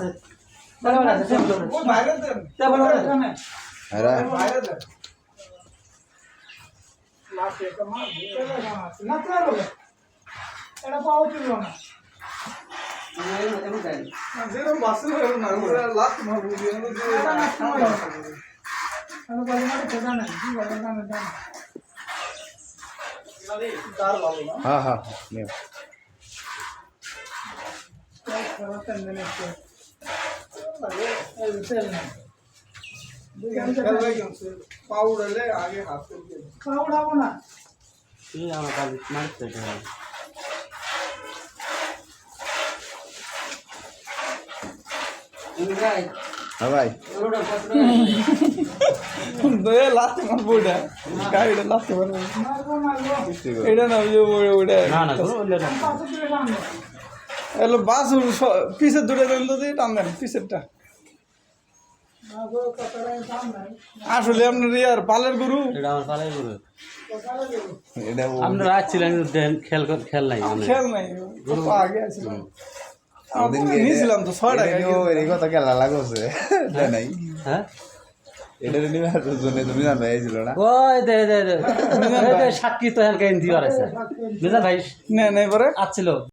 আছে তেমন আছে ও বাইরে দেন তেমন আছে আরে বাইরে দেন লাস্টে তো মার না তো হবে এটা পাও কি না এমন তাই যেরকম বাসে হলো না ওরা লাস্ট মার বুঝি আমি যে আমি বলি না খেদা না কি বলে না না দার ভালো না হ্যাঁ হ্যাঁ নিও पाउडरले आगे हाथ करके पाउडर आबो ना এই আমার কাছে মারতে হবে ইংরাই হ্যাঁ ভাই ওটা কত দে লাস্ট মার বুড়া গাড়িটা লাস্ট মার এটা না ওটা না না কোনো বললে না এলো বাস পিছে দূরে দেন তো টান দেন পিছেরটা আসলে আপনার ইয়ার পালের গরু এটা আমার পালাই গরু এটা আমরা রাত ছিলাম খেল নাই মানে খেল নাই গরু আগে আছে ওদিন নিয়েছিলাম তো 6 টাকা এই কথা কেলা লাগছে তাই নাই হ্যাঁ এটা নিবার জন্য তুমি জানো এইছিল না ওই দে দে দে সাক্ষী তো হেলকে দিবার আছে মিজান ভাই না না পরে আসছিল